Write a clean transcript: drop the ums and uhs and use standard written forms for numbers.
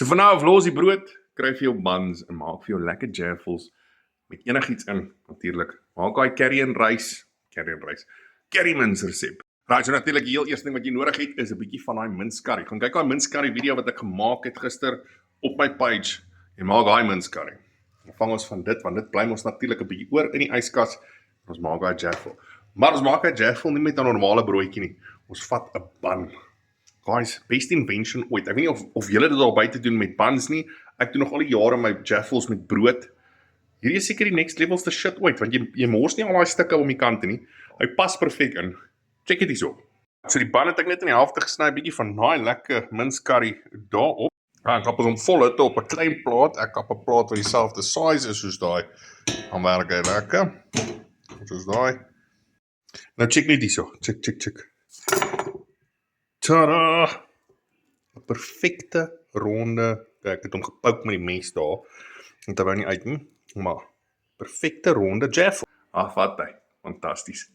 So van nou af los die brood, kry vir jou buns en maak vir jou lekker jaffles met enigiets in, natuurlik. Maak daai curry mince resep. Right, so natuurlik die heel eerste ding wat jy nodig het is 'n bietjie van daai mince curry. Gaan kyk daai mince curry video wat ek gemaak het gister op my page en maak daai mince curry. Dan vang ons van dit want dit bly ons natuurlik 'n bietjie oor in die yskas. Ons maak daai jaffle. Maar ons maak daai jaffle nie met 'n normale broodjie nie. Ons vat 'n bun. Guys, best invention ooit. Ek weet nie of julle dit al buite doen met buns nie. Ek doen nog al die jare my jaffles met brood. Hierdie is seker die next levelste shit ooit, want jy mors nie al daai stukke om die kante nie. Hy pas perfek in. Check dit hierso. So die bun het ek net in die helfte gesny, 'n bietjie van daai lekker mince curry daarop. Ek kap hom vol hitte op 'n klein plaat. Ek kap 'n plaat wat dieselfde size is soos daai. Dan werk hy lekker. Soos daai. Nou check net hierso. Check. Tada! 'n Perfekte ronde. Ek het hom gepouk met die mes daar. Want hy wou nie uit nie. Maar perfekte ronde jaffle. Ag, wat hy. Fantasties.